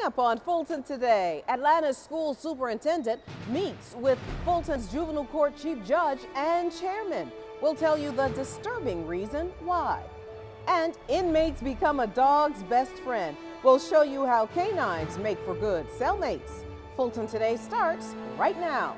up on Fulton Today, Atlanta's school superintendent meets with Fulton's juvenile court chief judge and chairman. We'll tell you the disturbing reason why. And inmates become a dog's best friend. We'll show you how canines make for good cellmates. Fulton Today starts right now.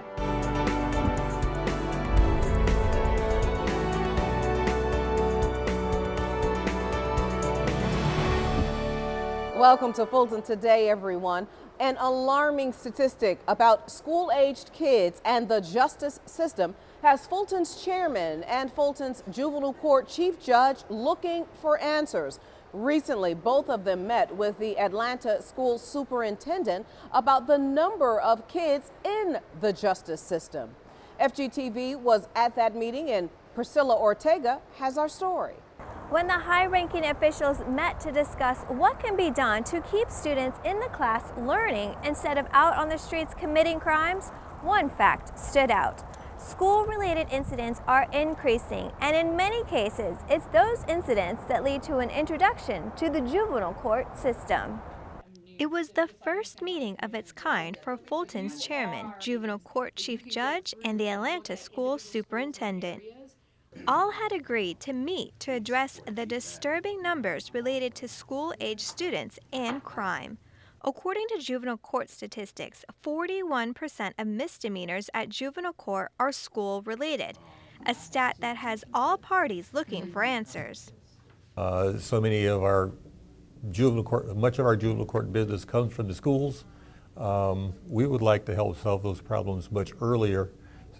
Welcome to Fulton Today, everyone. An alarming statistic about school-aged kids and the justice system has Fulton's chairman and Fulton's juvenile court chief judge looking for answers. Recently, both of them met with the Atlanta school superintendent about the number of kids in the justice system. FGTV was at that meeting, and Priscilla Ortega has our story. When the high-ranking officials met to discuss what can be done to keep students in the class learning instead of out on the streets committing crimes, one fact stood out. School-related incidents are increasing, and in many cases, it's those incidents that lead to an introduction to the juvenile court system. It was the first meeting of its kind for Fulton's chairman, juvenile court chief judge, and the Atlanta school superintendent. All had agreed to meet to address the disturbing numbers related to school-age students and crime. According to juvenile court statistics, 41% of misdemeanors at juvenile court are school-related, a stat that has all parties looking for answers. So many of our juvenile court, much of our juvenile court business comes from the schools. We would like to help solve those problems much earlier.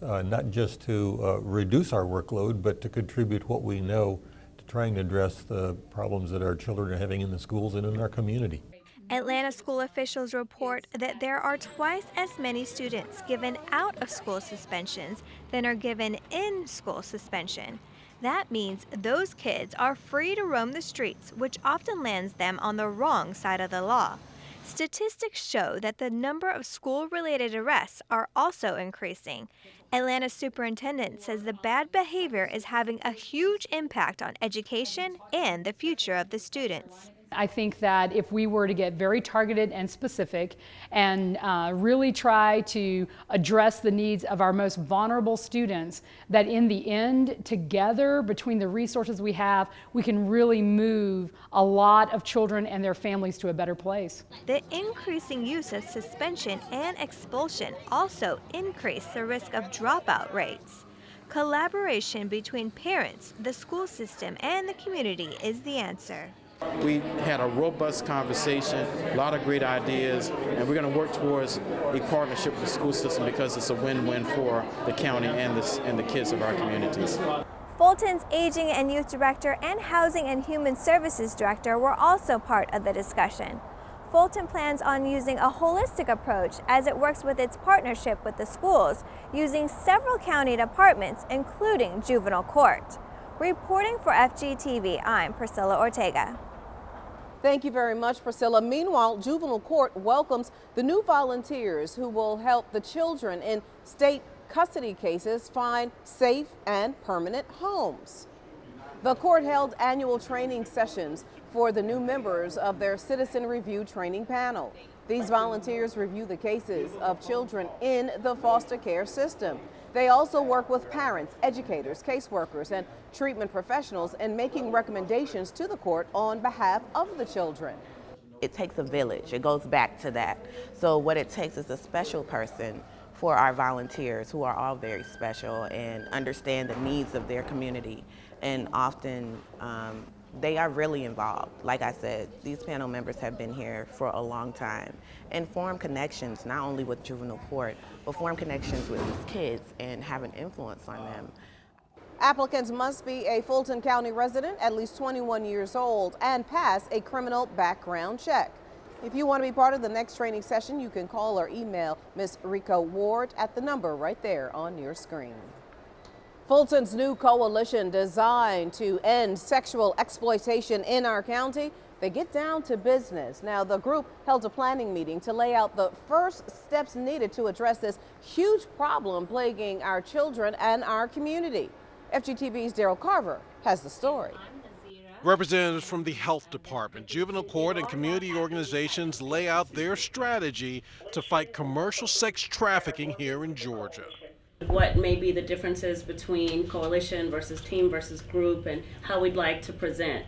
Not just to reduce our workload, but to contribute what we know to trying to address the problems that our children are having in the schools and in our community. Atlanta school officials report that there are twice as many students given out of school suspensions than are given in school suspension. That means those kids are free to roam the streets, which often lands them on the wrong side of the law. Statistics show that the number of school-related arrests are also increasing. Atlanta superintendent says the bad behavior is having a huge impact on education and the future of the students. I think that if we were to get very targeted and specific and really try to address the needs of our most vulnerable students, that in the end, together, between the resources we have, we can really move a lot of children and their families to a better place. The increasing use of suspension and expulsion also increase the risk of dropout rates. Collaboration between parents, the school system, and the community is the answer. We had a robust conversation, a lot of great ideas, and we're going to work towards a partnership with the school system because it's a win-win for the county and the kids of our communities. Fulton's Aging and Youth Director and Housing and Human Services Director were also part of the discussion. Fulton plans on using a holistic approach as it works with its partnership with the schools, using several county departments, including juvenile court. Reporting for FGTV, I'm Priscilla Ortega. Thank you very much, Priscilla. Meanwhile, juvenile court welcomes the new volunteers who will help the children in state custody cases find safe and permanent homes. The court held annual training sessions for the new members of their citizen review training panel. These volunteers review the cases of children in the foster care system. They also work with parents, educators, caseworkers, and treatment professionals in making recommendations to the court on behalf of the children. It takes a village. It goes back to that. So what it takes is a special person for our volunteers, who are all very special and understand the needs of their community. And often they are really involved. Like I said, these panel members have been here for a long time and form connections not only with juvenile court, but form connections with these kids and have an influence on them. Applicants must be a Fulton County resident, at least 21 years old, and pass a criminal background check. If you want to be part of the next training session, you can call or email Ms. Rico Ward at the number right there on your screen. Fulton's new coalition designed to end sexual exploitation in our county, they get down to business. Now, the group held a planning meeting to lay out the first steps needed to address this huge problem plaguing our children and our community. FGTV's Daryl Carver has the story. Representatives from the health department, juvenile court, and community organizations lay out their strategy to fight commercial sex trafficking here in Georgia. What may be the differences between coalition versus team versus group, and how we'd like to present.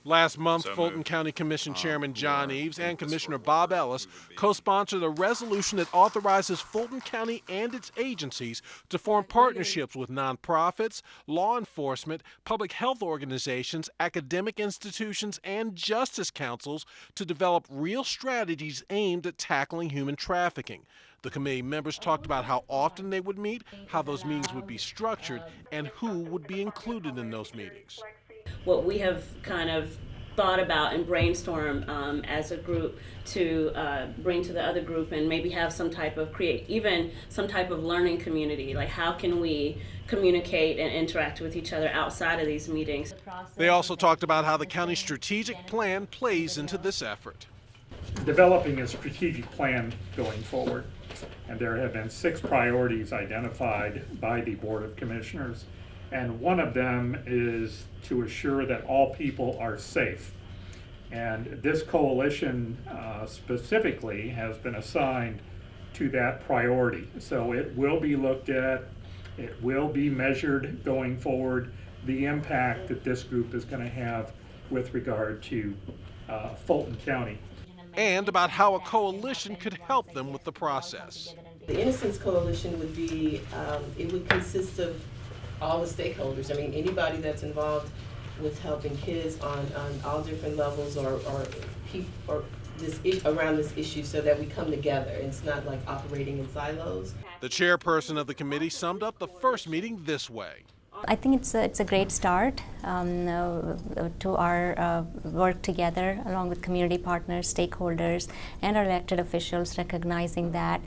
Last month, Fulton County Commission Chairman John Eves and Commissioner Bob Ellis co-sponsored a resolution that authorizes Fulton County and its agencies to form partnerships with nonprofits, law enforcement, public health organizations, academic institutions, and justice councils to develop real strategies aimed at tackling human trafficking. The committee members talked about how often they would meet, how those meetings would be structured, and who would be included in those meetings. What we have kind of thought about and brainstormed as a group to bring to the other group, and maybe have some type of even some type of learning community. Like, how can we communicate and interact with each other outside of these meetings? They also talked about how the county's strategic plan plays into this effort. Developing a strategic plan going forward, and there have been 6 priorities identified by the Board of Commissioners, and one of them is to assure that all people are safe. And this coalition specifically has been assigned to that priority. So it will be looked at, it will be measured going forward, the impact that this group is going to have with regard to Fulton County. And about how a coalition could help them with the process. The Innocence Coalition would be, it would consist of all the stakeholders. I mean, anybody that's involved with helping kids on all different levels or around this issue, so that we come together. It's not like operating in silos. The chairperson of the committee summed up the first meeting this way. I think it's a great start to our work together along with community partners, stakeholders, and our elected officials, recognizing that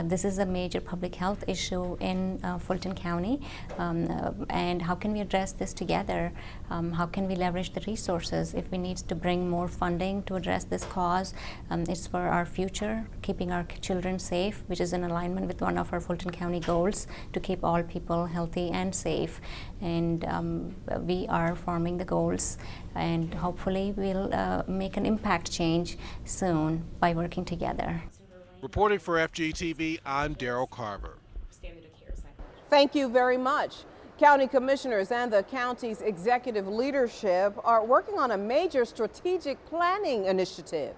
this is a major public health issue in Fulton County, and how can we address this together? How can we leverage the resources if we need to bring more funding to address this cause? It's for our future, keeping our children safe, which is in alignment with one of our Fulton County goals, to keep all people healthy and safe. And we are forming the goals, and hopefully we'll make an impact change soon by working together. Reporting for FGTV, I'm Daryl Carver. Thank you very much. County commissioners and the county's executive leadership are working on a major strategic planning initiative.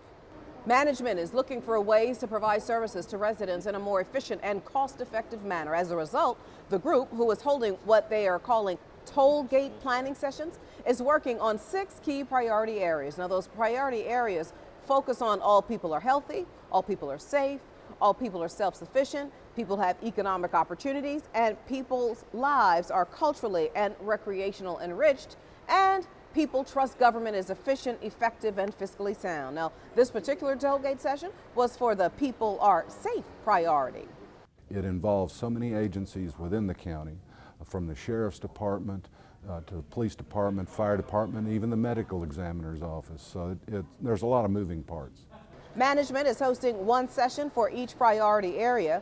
Management is looking for ways to provide services to residents in a more efficient and cost-effective manner. As a result, the group, who is holding what they are calling toll gate planning sessions, is working on 6 key priority areas. Now, those priority areas focus on all people are healthy, all people are safe, all people are self-sufficient, people have economic opportunities, and people's lives are culturally and recreational enriched, and people trust government is efficient, effective, and fiscally sound. Now, this particular tollgate session was for the people are safe priority. It involves so many agencies within the county, from the sheriff's department to the police department, fire department, even the medical examiner's office. So there's a lot of moving parts. Management is hosting 1 session for each priority area.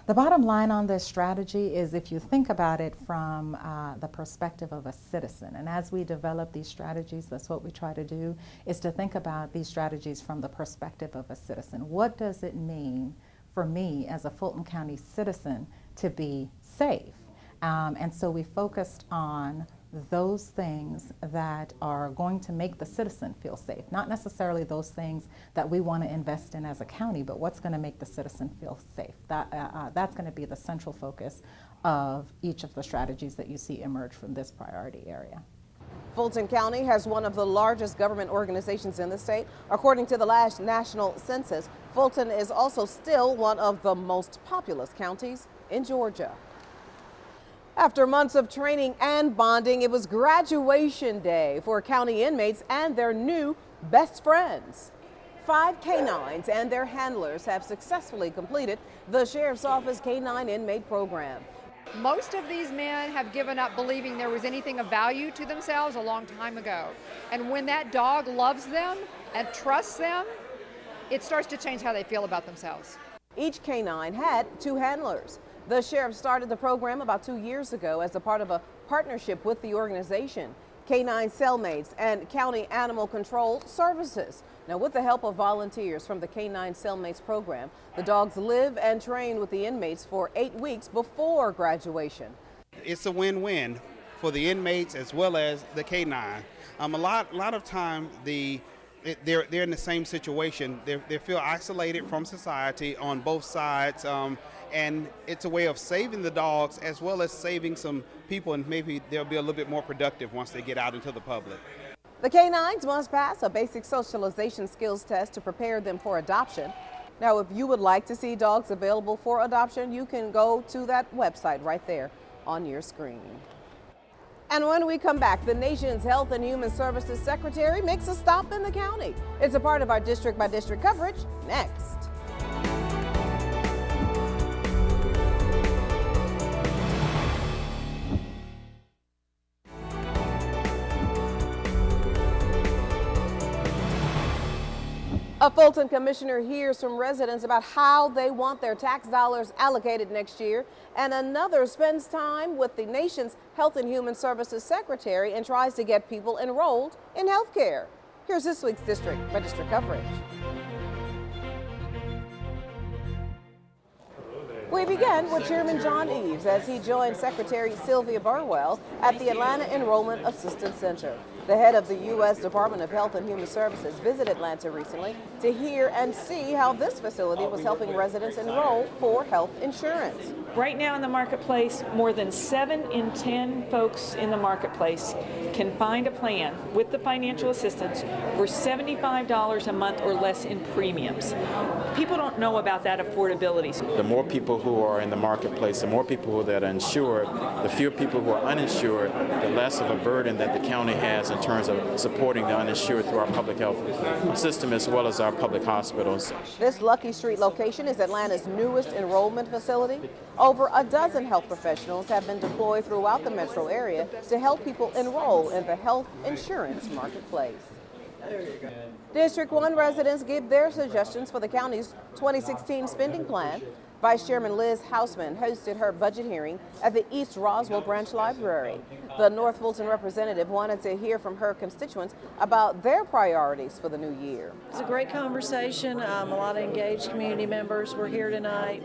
The bottom line on this strategy is, if you think about it from the perspective of a citizen, and as we develop these strategies, that's what we try to do, is to think about these strategies from the perspective of a citizen. What does it mean for me as a Fulton County citizen to be safe? And so we focused on those things that are going to make the citizen feel safe, not necessarily those things that we want to invest in as a county, but what's going to make the citizen feel safe. That's going to be the central focus of each of the strategies that you see emerge from this priority area. Fulton County has one of the largest government organizations in the state. According to the last national census, Fulton is also still one of the most populous counties in Georgia. After months of training and bonding, it was graduation day for county inmates and their new best friends. 5 canines and their handlers have successfully completed the Sheriff's Office Canine Inmate Program. Most of these men have given up believing there was anything of value to themselves a long time ago. And when that dog loves them and trusts them, it starts to change how they feel about themselves. Each canine had 2 handlers. The sheriff started the program about 2 years ago as a part of a partnership with the organization. canine cellmates, and county animal control services. Now, with the help of volunteers from the Canine Cellmates program, the dogs live and train with the inmates for 8 weeks before graduation. It's a win-win for the inmates as well as the canine. A lot of time they're in the same situation. They feel isolated from society on both sides, and it's a way of saving the dogs as well as saving some people, and maybe they'll be a little bit more productive once they get out into the public. The canines must pass a basic socialization skills test to prepare them for adoption. Now, if you would like to see dogs available for adoption, you can go to that website right there on your screen. And when we come back, the nation's Health and Human Services Secretary makes a stop in the county. It's a part of our district by district coverage next. A Fulton commissioner hears from residents about how they want their tax dollars allocated next year, and another spends time with the nation's Health and Human Services Secretary and tries to get people enrolled in health care. Here's this week's district by district coverage. We begin with Chairman John Eves as he joined Secretary Sylvia Burwell at the Atlanta Enrollment Assistance Center. The head of the U.S. Department of Health and Human Services visited Atlanta recently to hear and see how this facility was helping residents enroll for health insurance. Right now in the marketplace, more than 7 in 10 folks in the marketplace can find a plan with the financial assistance for $75 a month or less in premiums. People don't know about that affordability. The more people who are in the marketplace, the more people that are insured, the fewer people who are uninsured, the less of a burden that the county has in terms of supporting the uninsured through our public health system as well as our public hospitals. This Lucky Street location is Atlanta's newest enrollment facility. Over a dozen health professionals have been deployed throughout the metro area to help people enroll in the health insurance marketplace. District 1 residents give their suggestions for the county's 2016 spending plan. Vice Chairman Liz Hausman hosted her budget hearing at the East Roswell Branch Library. The North Fulton representative wanted to hear from her constituents about their priorities for the new year. It's a great conversation. A lot of engaged community members were here tonight.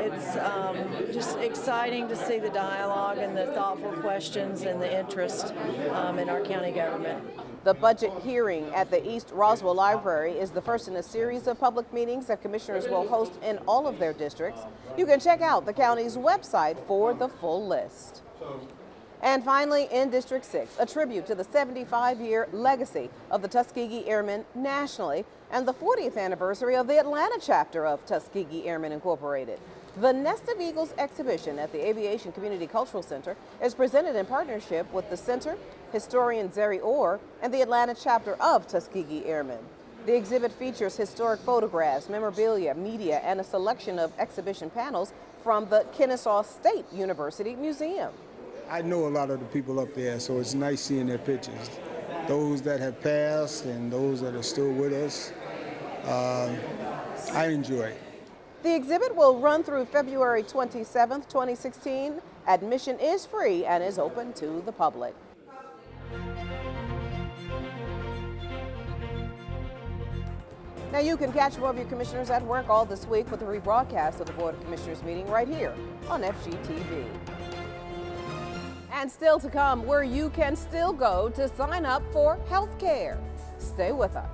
It's just exciting to see the dialogue and the thoughtful questions and the interest in our county government. The budget hearing at the East Roswell Library is the first in a series of public meetings that commissioners will host in all of their districts. You can check out the county's website for the full list. And finally, in District 6, a tribute to the 75-year legacy of the Tuskegee Airmen nationally and the 40th anniversary of the Atlanta chapter of Tuskegee Airmen Incorporated. The Nest of Eagles exhibition at the Aviation Community Cultural Center is presented in partnership with the Center, historian Zeri Orr, and the Atlanta chapter of Tuskegee Airmen. The exhibit features historic photographs, memorabilia, media, and a selection of exhibition panels from the Kennesaw State University Museum. I know a lot of the people up there, so it's nice seeing their pictures. Those that have passed and those that are still with us, I enjoy it. The exhibit will run through February 27th, 2016. Admission is free and is open to the public. Now you can catch more of your commissioners at work all this week with the rebroadcast of the Board of Commissioners meeting right here on FGTV. And still to come, where you can still go to sign up for health care. Stay with us.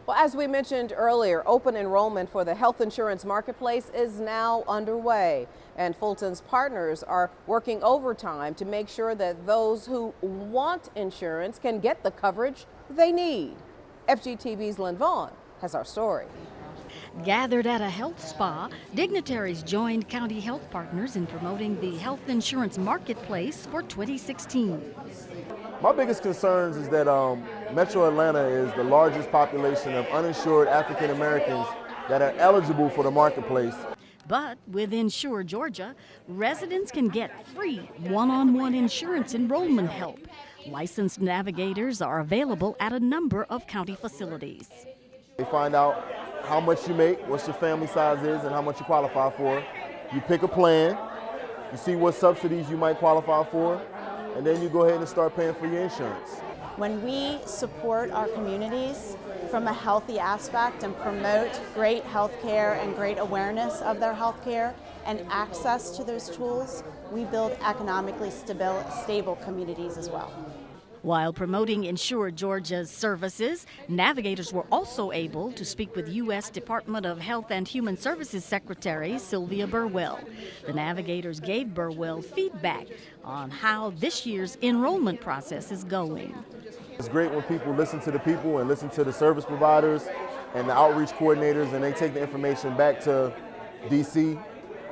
Well, as we mentioned earlier, open enrollment for the health insurance marketplace is now underway, and Fulton's partners are working overtime to make sure that those who want insurance can get the coverage they need. FGTV's Lynn Vaughn has our story. Gathered at a health spa, dignitaries joined county health partners in promoting the health insurance marketplace for 2016. My biggest concerns is that Metro Atlanta is the largest population of uninsured African Americans that are eligible for the marketplace. But with Insure Georgia, residents can get free one-on-one insurance enrollment help, Licensed navigators are available at a number of county facilities. They find out how much you make, what your family size is, and how much you qualify for. You pick a plan, you see what subsidies you might qualify for, and then you go ahead and start paying for your insurance. When we support our communities from a healthy aspect and promote great health care and great awareness of their health care and access to those tools, we build economically stable communities as well. While promoting Insure Georgia's services, navigators were also able to speak with U.S. Department of Health and Human Services Secretary Sylvia Burwell. The navigators gave Burwell feedback on how this year's enrollment process is going. It's great when people listen to the people and listen to the service providers and the outreach coordinators, and they take the information back to D.C.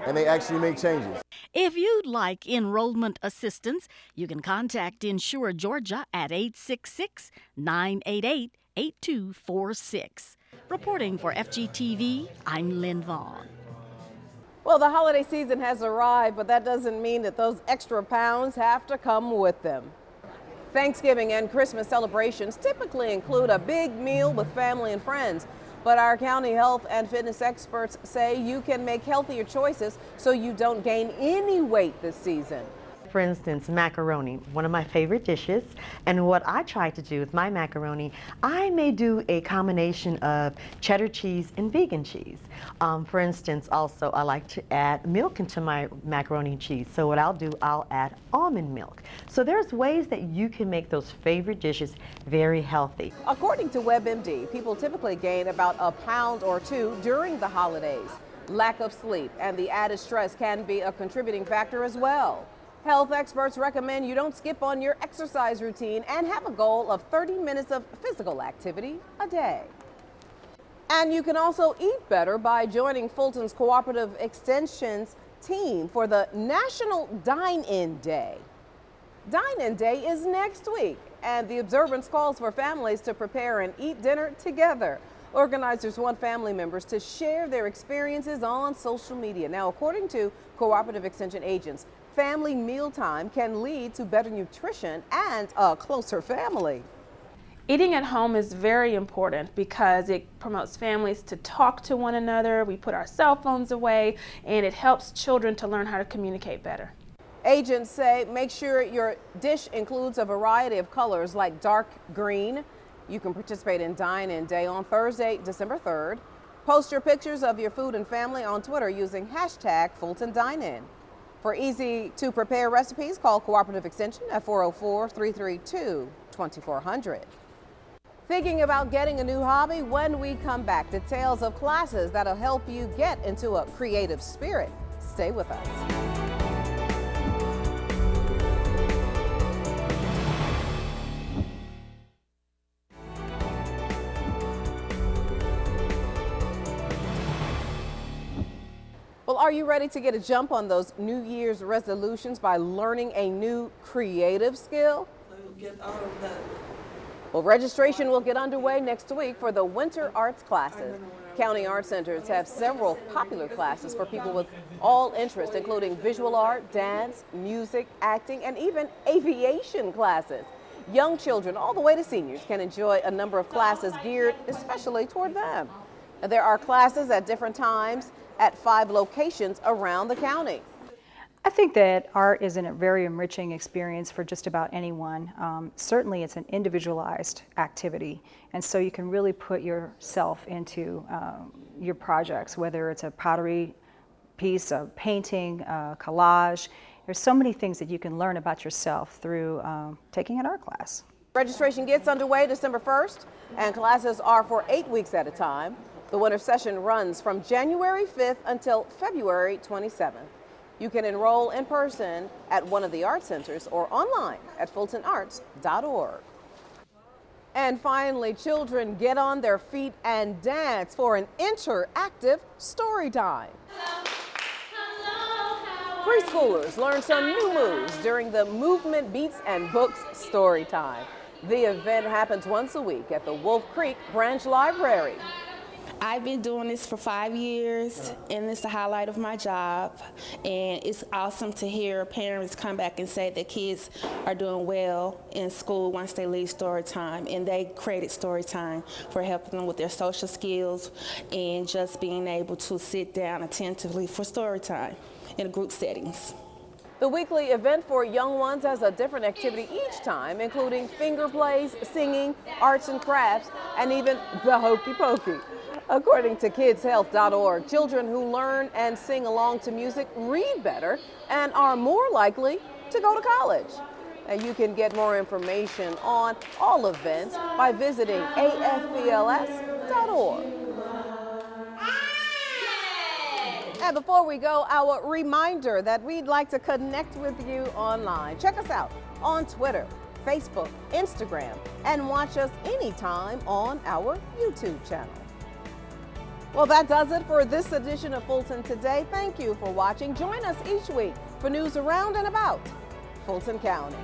and they actually make changes. If you'd like enrollment assistance, you can contact Insure Georgia at 866-988-8246. Reporting for FGTV, I'm Lynn Vaughn. Well, the holiday season has arrived, but that doesn't mean that those extra pounds have to come with them. Thanksgiving and Christmas celebrations typically include a big meal with family and friends. But our county health and fitness experts say you can make healthier choices so you don't gain any weight this season. For instance, macaroni, one of my favorite dishes. And what I try to do with my macaroni, I may do a combination of cheddar cheese and vegan cheese. For instance, also I like to add milk into my macaroni and cheese. So what I'll do, I'll add almond milk. So there's ways that you can make those favorite dishes very healthy. According to WebMD, people typically gain about a pound or two during the holidays. Lack of sleep and the added stress can be a contributing factor as well. Health experts recommend you don't skip on your exercise routine and have a goal of 30 minutes of physical activity a day. And you can also eat better by joining Fulton's Cooperative Extension's team for the National Dine-In Day. Dine-In Day is next week, and the observance calls for families to prepare and eat dinner together. Organizers want family members to share their experiences on social media. Now, according to Cooperative Extension agents, family mealtime can lead to better nutrition and a closer family. Eating at home is very important because it promotes families to talk to one another. We put our cell phones away, and it helps children to learn how to communicate better. Agents say make sure your dish includes a variety of colors like dark green. You can participate in Dine-In Day on Thursday, December 3rd. Post your pictures of your food and family on Twitter using hashtag Fulton Dine In. For easy to prepare recipes, call Cooperative Extension at 404-332-2400. Thinking about getting a new hobby? When we come back, details of classes that'll help you get into a creative spirit. Stay with us. Well, are you ready to get a jump on those New Year's resolutions by learning a new creative skill? Well, registration will get underway next week for the winter arts classes. County art centers have several popular classes for people with all interests, including visual art, dance, music, acting, and even aviation classes. Young children all the way to seniors can enjoy a number of classes geared especially toward them. There are classes at different times at 5 locations around the county. I think that art is a very enriching experience for just about anyone. Certainly it's an individualized activity, and so you can really put yourself into your projects, whether it's a pottery piece, a painting, a collage. There's so many things that you can learn about yourself through taking an art class. Registration gets underway December 1st, and classes are for 8 weeks at a time. The winter session runs from January 5th until February 27th. You can enroll in person at one of the art centers or online at fultonarts.org. And finally, children get on their feet and dance for an interactive story time. Preschoolers learn some new moves during the Movement Beats and Books story time. The event happens once a week at the Wolf Creek Branch Library. I've been doing this for 5 years, and it's the highlight of my job. And it's awesome to hear parents come back and say that kids are doing well in school once they leave story time. And they created story time for helping them with their social skills and just being able to sit down attentively for story time in group settings. The weekly event for young ones has a different activity each time, including finger plays, singing, arts and crafts, and even the hokey pokey. According to kidshealth.org, children who learn and sing along to music read better and are more likely to go to college. And you can get more information on all events by visiting afbls.org. And before we go, our reminder that we'd like to connect with you online. Check us out on Twitter, Facebook, Instagram, and watch us anytime on our YouTube channel. Well, that does it for this edition of Fulton Today. Thank you for watching. Join us each week for news around and about Fulton County.